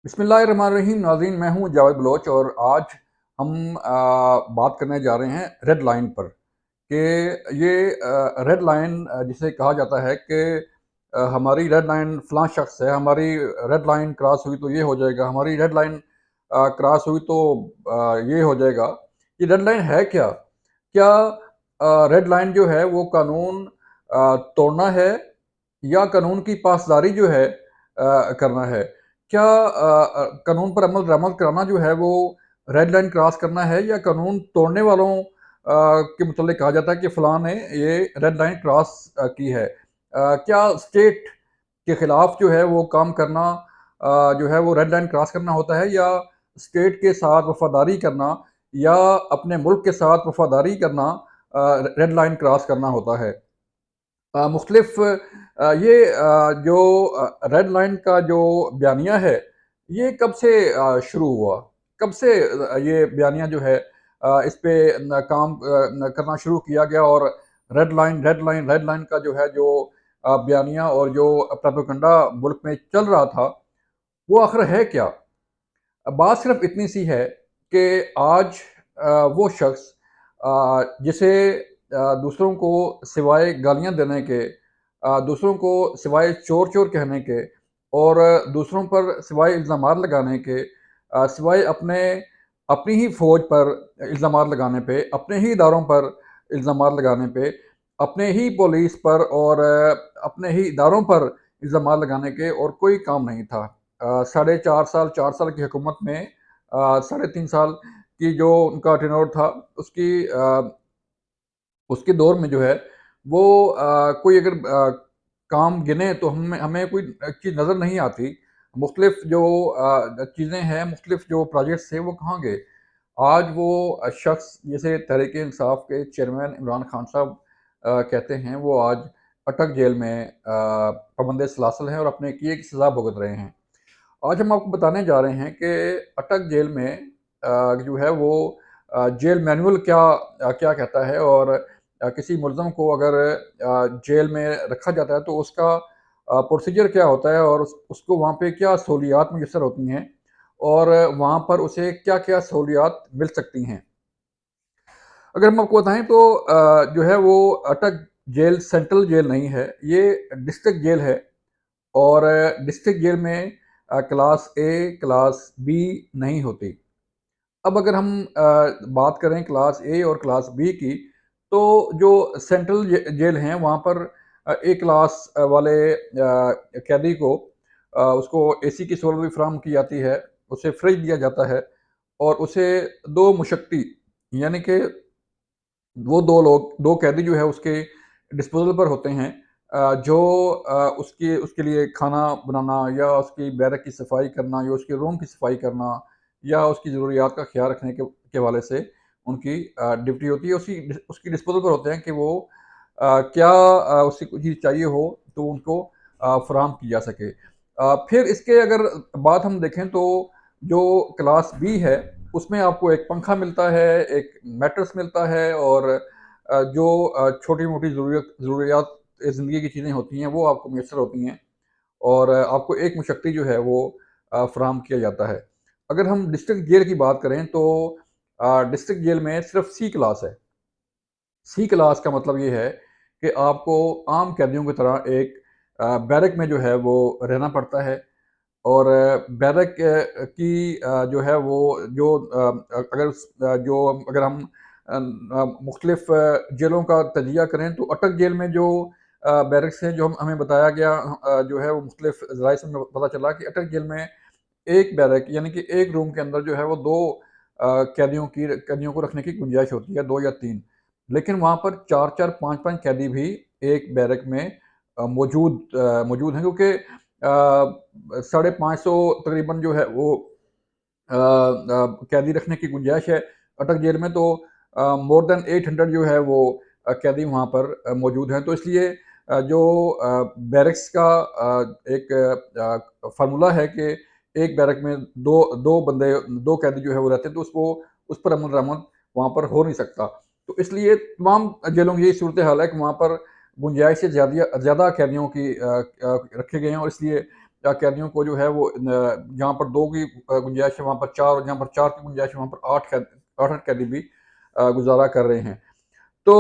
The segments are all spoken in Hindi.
बिस्मिल्लाहिर्रहमानिर्रहीम नाज़रीन, मैं हूँ जावेद बलोच और आज हम बात करने जा रहे हैं रेड लाइन पर कि ये रेड लाइन जिसे कहा जाता है कि हमारी रेड लाइन फ़लाँ शख्स है, हमारी रेड लाइन क्रॉस हुई तो ये हो जाएगा, हमारी रेड लाइन क्रॉस हुई तो ये हो जाएगा। ये रेड लाइन है क्या? क्या रेड लाइन जो है वो कानून तोड़ना है या कानून की पासदारी जो है करना है? क्या कानून पर अमल दरामद कराना जो है वो रेड लाइन क्रॉस करना है या कानून तोड़ने वालों के मुतल्लिक कहा जाता है कि फ़लाँ ने ये रेड लाइन क्रॉस की है? क्या स्टेट के खिलाफ जो है वो काम करना जो है वो रेड लाइन क्रॉस करना होता है या स्टेट के साथ वफ़ादारी करना या अपने मुल्क के साथ वफ़ादारी करना रेड लाइन क्रॉस करना होता है? मुख्तलिफ ये जो रेड लाइन का जो बयानिया है, ये कब से शुरू हुआ? कब से ये बयानिया जो है इस पे काम करना शुरू किया गया और red line, red line, red line का जो है जो बयानिया और जो प्रोपेगेंडा मुल्क में चल रहा था, वो आखिर है क्या? बात सिर्फ इतनी सी है कि आज वो शख्स जिसे दूसरों को सिवाय गालियाँ देने के दूसरों को सिवाय चोर-चोर कहने के और दूसरों पर सिवाय इल्ज़ामात लगाने के सिवाय अपनी ही फ़ौज पर इल्ज़ामात लगाने पे, अपने ही इदारों पर इल्ज़ामात लगाने पे, अपने ही पुलिस पर और अपने ही इदारों पर इल्ज़ामात लगाने के और कोई काम नहीं था। साढ़े 4 साल की हुकूमत में साढ़े 3 साल की जो उनका टेन्योर था उसके दौर में जो है वो कोई अगर काम गिने तो हमें हमें कोई चीज़ नज़र नहीं आती। मुख्तलिफ जो चीज़ें हैं, मुख्तलिफ जो प्रोजेक्ट्स थे वो कहाँ गए? आज वो शख्स जिसे तहरीक-ए-इंसाफ के चेयरमैन इमरान खान साहब कहते हैं वो आज अटक जेल में पाबंद-ए-सलासल हैं और अपने किए की सज़ा भुगत रहे हैं। आज हम आपको बताने जा रहे हैं कि अटक जेल में जो है वो जेल मैनुअल क्या कहता है और किसी मुल्ज़म को अगर जेल में रखा जाता है तो उसका प्रोसीजर क्या होता है और उसको वहाँ पे क्या सहूलियात मुयस्सर होती हैं और वहाँ पर उसे क्या-क्या सहूलियात मिल सकती हैं। अगर हम आपको बताएँ तो जो है वो अटक जेल सेंट्रल जेल नहीं है, ये डिस्ट्रिक्ट जेल है और डिस्ट्रिक्ट जेल में क्लास ए, क्लास बी नहीं होती। अब अगर हम बात करें क्लास ए और क्लास बी की, तो जो सेंट्रल जेल हैं वहाँ पर ए क्लास वाले कैदी को उसको एसी की सहूलत भी फराहम की जाती है, उसे फ्रिज दिया जाता है और उसे 2 मुशक्की यानी कि वो 2 कैदी जो है उसके डिस्पोज़ल पर होते हैं जो उसके उसके लिए खाना बनाना या उसकी बैरक की सफाई करना या उसके रूम की सफाई करना या उसकी ज़रूरियात का ख़्याल रखने के हवाले से उनकी ड्यूटी होती है। उसकी डिस्पोज़ल पर होते हैं कि वो क्या उसे कोई चीज़ चाहिए हो तो उनको फ़राहम की जा सके। फिर इसके अगर बात हम देखें तो जो क्लास बी है उसमें आपको एक पंखा मिलता है, एक मैट्रेस मिलता है और जो छोटी-मोटी ज़रूरियात ज़िंदगी की चीज़ें होती हैं, वो आपको मुयस्सर होती हैं और आपको एक मुशक्की जो है वो फ़राहम किया जाता है। अगर हम डिस्ट्रिक्ट जेल की बात करें तो डिस्ट्रिक्ट जेल में सिर्फ़ सी क्लास है। सी क्लास का मतलब ये है कि आपको आम कैदियों की तरह एक बैरक में जो है वो रहना पड़ता है और बैरक की जो है वो जो अगर हम मुख्तलिफ जेलों का तजिया करें तो अटक जेल में जो बैरक्स हैं जो हमें बताया गया जो है वो मुख्तलिफ ज़राए से हमें पता चला कि अटक जेल में एक बैरक यानी कि एक रूम के अंदर जो है वो 2 कैदियों को रखने की गुंजाइश होती है, 2 या 3 लेकिन वहाँ पर 4-4 5-5 कैदी भी एक बैरक में मौजूद हैं क्योंकि साढ़े 500 तकरीबन जो है वो कैदी रखने की गुंजाइश है अटक जेल में तो मोर देन 800 जो है वो कैदी वहाँ पर मौजूद हैं। तो इसलिए जो बैरक्स का एक फ़ॉर्मूला है कि एक बैरक में 2 कैदी जो है वो रहते हैं तो उसको उस पर अमल दरामद वहाँ पर हो नहीं सकता। तो इसलिए तमाम जेलों की यही सूरत हाल है कि वहाँ पर गुंजाइश से ज़्यादा कैदियों की रखे गए हैं और इसलिए या कैदियों को जो है वो जहाँ पर 2 की गुंजाइश है वहाँ पर 4 और जहाँ पर 4 की गुंजाइश है वहाँ पर 8 कैदी भी गुज़ारा कर रहे हैं। तो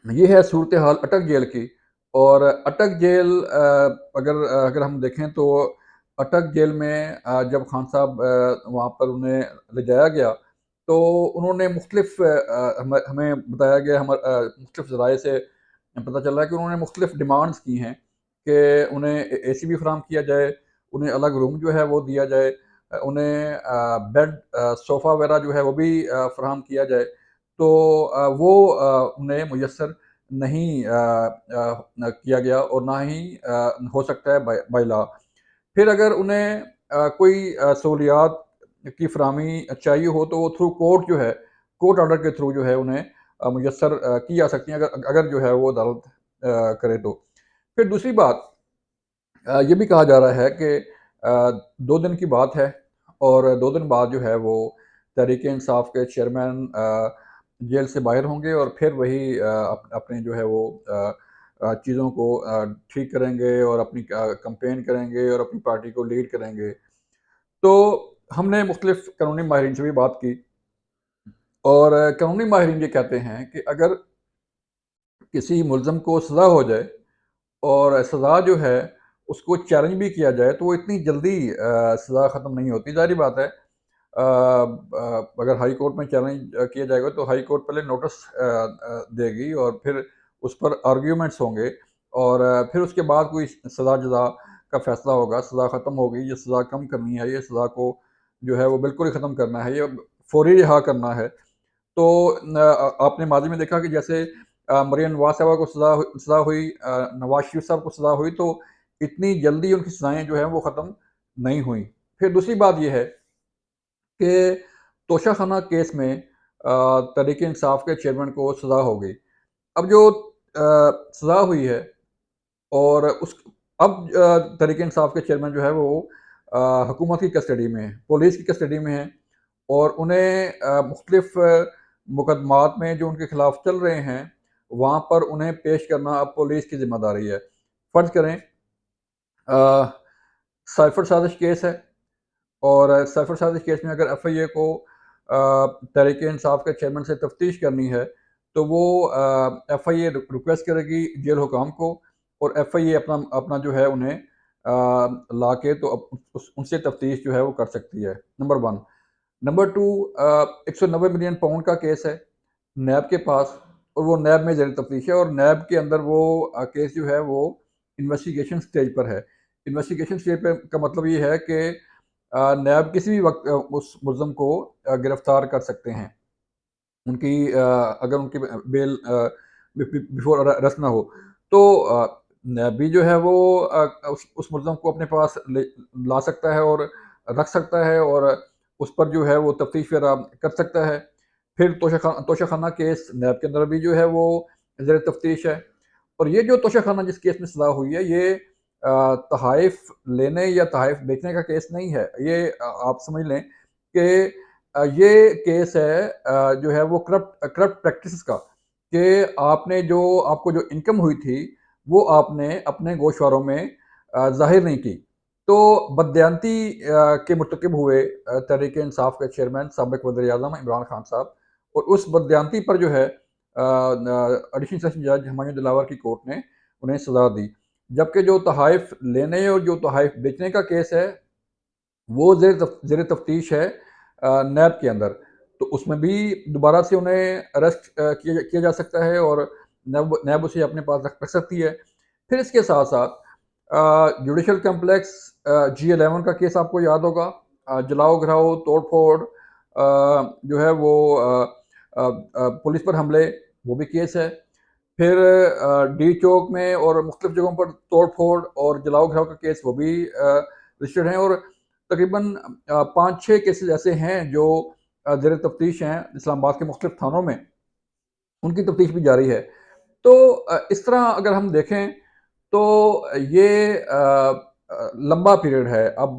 ये है सूरत-ए-हाल अटक जेल की। और अटक जेल अगर हम देखें तो अटक जेल में जब खान साहब वहाँ पर उन्हें ले जाया गया, तो उन्होंने मुख्तलिफ़ हमें हमें बताया गया, मुख्तलिफ़ ज़राए से पता चला है कि उन्होंने मुख्तलिफ़ डिमांड्स की हैं कि उन्हें एसी भी फ़राहम किया जाए, उन्हें अलग रूम जो है वो दिया जाए, उन्हें बेड सोफ़ा वग़ैरह जो है वो भी फ़राहम किया जाए। तो वो उन्हें मुयस्सर नहीं न किया गया और ना ही हो सकता है बाय लॉ। फिर अगर उन्हें कोई सहूलियात की फ़राहमी चाहिए हो तो वो थ्रू कोर्ट जो है, कोर्ट ऑर्डर के थ्रू जो है उन्हें मुयस्सर की जा सकती हैं, अगर अगर जो है वो अदालत करे तो। फिर दूसरी बात, ये भी कहा जा रहा है कि 2 दिन की बात है और 2 दिन बाद जो है वो तहरीक-ए-इंसाफ के चेयरमैन जेल से बाहर होंगे और फिर वही अपने जो है वो चीज़ों को ठीक करेंगे और अपनी कैंपेन करेंगे और अपनी पार्टी को लीड करेंगे। तो हमने मुख्तलिफ कानूनी माहिरीन से भी बात की और कानूनी माहिरीन ये कहते हैं कि अगर किसी मुल्ज़िम को सज़ा हो जाए और सज़ा जो है उसको चैलेंज भी किया जाए, तो वो इतनी जल्दी सज़ा ख़त्म नहीं होती। ज़ाहिर-सी बात है, अगर हाई कोर्ट में चैलेंज किया जाएगा तो हाई कोर्ट पहले नोटिस देगी और फिर उस पर आर्ग्यूमेंट्स होंगे और फिर उसके बाद कोई सज़ा जज़ा का फ़ैसला होगा, सज़ा ख़त्म होगी, ये सज़ा कम करनी है, ये सज़ा को जो है वो बिल्कुल ही ख़त्म करना है, ये फ़ौरी रिहा करना है। तो आपने माज़ी में देखा कि जैसे मरियम नवाज़ साहिबा को सज़ा हुई, नवाज़ शरीफ साहब को सज़ा हुई, तो इतनी जल्दी उनकी सज़ाएँ जो हैं वो ख़त्म नहीं हुई। फिर दूसरी बात ये है कि तोशाखाना केस में तहरीक-ए-इंसाफ के चेयरमैन को सज़ा हो गई। अब जो सज़ा हुई है और उस अब तहरीक-ए-इंसाफ के चेयरमैन जो है वो हुकूमत की कस्टडी में है, पुलिस की कस्टडी में है और उन्हें मुख्तलिफ़ मुकदमात में जो उनके खिलाफ़ चल रहे हैं, वहाँ पर उन्हें पेश करना अब पुलिस की ज़िम्मेदारी है। फ़र्ज़ करें अ, साइफ़र साज़िश केस है और साइफ़र साज़िश केस में अगर एफ़आईए को तहरीक-ए-इंसाफ के चेयरमैन से तफ्तीश करनी है, तो वो एफ़आईए रिक्वेस्ट करेगी जेल हुकाम को और एफ़आईए अपना अपना जो है उन्हें लाके तो अब उस उनसे तफ्तीश जो है वो कर सकती है, नंबर 1। नंबर 2, 190 मिलियन पाउंड का केस है नैब के पास और वो नैब में ज़ेर तफ्तीश है और नैब के अंदर वो केस जो है वो इन्वेस्टिगेशन स्टेज पर है। इन्वेस्टिगेशन स्टेज पे का मतलब ये है कि नैब किसी भी वक़्त उस मुल्ज़िम को गिरफ़्तार कर सकते हैं। उनकी अगर उनकी बेल बिफोर अरेस्ट ना हो, तो नैब भी जो है वो उस मुल्ज़िम को अपने पास ला सकता है और रख सकता है और उस पर जो है वो तफ्तीश वगैरह कर सकता है। फिर तोशाखाना केस नैब के अंदर भी जो है वो ज़ेर तफ्तीश है और ये जो तोशाखाना जिस केस में सज़ा हुई है, ये तोहाइफ़ लेने या तोहाइफ़ बेचने का केस नहीं है। ये आप समझ लें कि ये केस है जो है वो करप्ट करप्ट प्रैक्टिसेस का, कि आपने जो आपको जो इनकम हुई थी, वो आपने अपने गोशवारों में ज़ाहिर नहीं की। तो बददियांती के मुर्तकिब हुए तहरीक-ए-इंसाफ के चेयरमैन साबिक़ वज़ीर-ए-आज़म इमरान खान साहब और उस बददियांती पर जो है एडिशनल सेशन जज हुमायूं दिलावर की कोर्ट ने उन्हें सज़ा दी। जबकि जो तोहाइफ़ लेने और जो तोहाइफ़ बेचने का केस है, वो ज़ेर तफ़्तीश है नैब के अंदर। तो उसमें भी दोबारा से उन्हें अरेस्ट किया जा सकता है और नैब नैब उसे अपने पास रख रख सकती है। फिर इसके साथ-साथ जुडिशल कॉम्प्लेक्स G11 का केस आपको याद होगा। जलाओ-घराओ, तोड़-फोड़ जो है वो पुलिस पर हमले, वो भी केस है। फिर डी चौक में और मुख्तलिफ़ जगहों पर तोड़-फोड़ और जलाओ-घराओ का केस वो भी रजिस्टर्ड हैं और तकरीबन 5-6 केसेज़ ऐसे हैं जो ज़ेर तफ़्तीश हैं इस्लामाबाद के मुख्तलिफ़ थानों में, उनकी तफ़्तीश भी जारी है। तो इस तरह अगर हम देखें तो ये लंबा पीरियड है। अब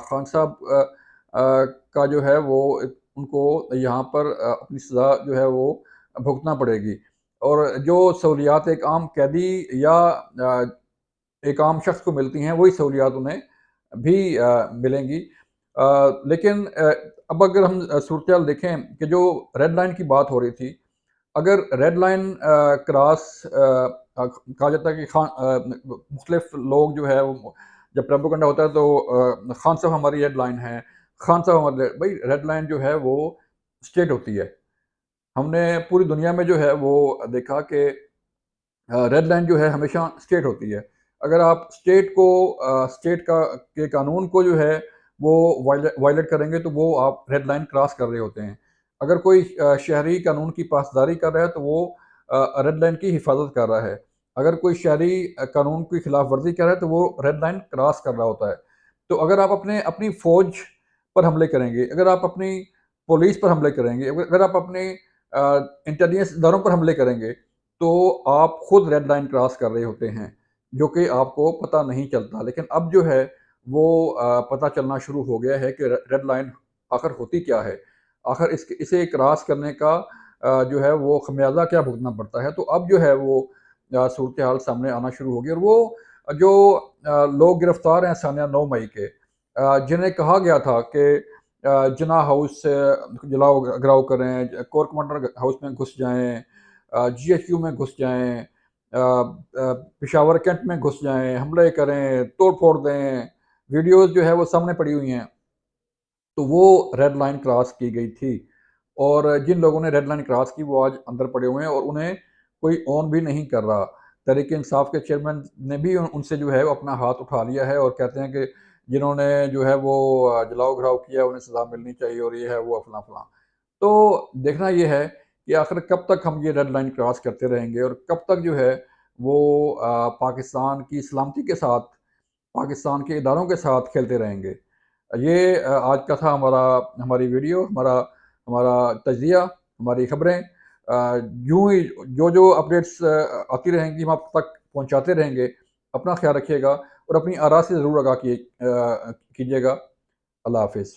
खान साहब का जो है वो उनको यहाँ पर अपनी सज़ा जो है वो भुगतना पड़ेगी और जो सहूलियात एक आम कैदी या एक आम शख्स को मिलती हैं, वही सहूलियात उन्हें भी मिलेंगी। लेकिन अब अगर हम सूरत-ए-हाल देखें कि जो रेड लाइन की बात हो रही थी, अगर रेड लाइन क्रॉस कहा जाता है कि मुख्तलिफ लोग जो है वो जब प्रोपेगेंडा होता है तो खान साहब हमारी रेड लाइन है, खान साहब हमारी भई रेड लाइन जो है वो स्टेट होती है। हमने पूरी दुनिया में जो है वो देखा कि रेड लाइन जो है हमेशा स्टेट होती है। अगर आप स्टेट को स्टेट का के कानून को जो है वो वायलेट करेंगे तो वो आप रेड लाइन क्रॉस कर रहे होते हैं। अगर कोई शहरी कानून की पासदारी कर रहा है तो वो रेड लाइन की हिफाज़त कर रहा है। अगर कोई शहरी कानून की खिलाफ वर्ज़ी कर रहा है तो वो रेड लाइन क्रॉस कर रहा होता है। तो अगर आप अपनी फ़ौज पर हमले करेंगे, अगर आप अपनी पुलिस पर हमले करेंगे, अगर आप अपने इंटेलिजेंस इदारों पर हमले करेंगे तो आप खुद रेड लाइन क्रॉस कर रहे होते हैं, जो कि आपको पता नहीं चलता। लेकिन अब जो है वो पता चलना शुरू हो गया है कि रेड लाइन आखिर होती क्या है? आखिर इसे क्रॉस करने का जो है वो ख़मियाज़ा क्या भुगतना पड़ता है? तो अब जो है वो सूरत-ए-हाल सामने आना शुरू हो गई और वो जो लोग गिरफ्तार हैं सानिया 9 मई के जिन्हें कहा गया था कि जिन्ना हाउस से जलाओ घराव करें, कोर कमांडर हाउस में घुस जाएँ, जीएचक्यू में घुस जाएँ, पेशावर कैंट में घुस जाएँ, हमले करें, तोड़-फोड़ दें, वीडियोज़ जो है वो सामने पड़ी हुई हैं। तो वो रेड लाइन क्रॉस की गई थी और जिन लोगों ने रेड लाइन क्रॉस की वो आज अंदर पड़े हुए हैं और उन्हें कोई ऑन भी नहीं कर रहा। तहरीक-ए-इंसाफ के चेयरमैन ने भी उनसे जो है वो अपना हाथ उठा लिया है और कहते हैं कि जिन्होंने जो है वो जलाओ-घराव किया उन्हें सज़ा मिलनी चाहिए और ये है वो फलाँ-फलाँ। तो देखना ये है कि आखिर कब तक हम ये रेड लाइन क्रॉस करते रहेंगे और कब तक जो है वो पाकिस्तान की सलामती के साथ, पाकिस्तान के इदारों के साथ खेलते रहेंगे। ये आज का था हमारी वीडियो, हमारा हमारा तज्ज़िया, हमारी खबरें। यूँ ही जो अपडेट्स आती रहेंगी हम आप तक पहुँचाते रहेंगे। अपना ख़्याल रखिएगा और अपनी आरा से ज़रूर आगाह कीजिएगा। अल्लाह हाफ़िज़।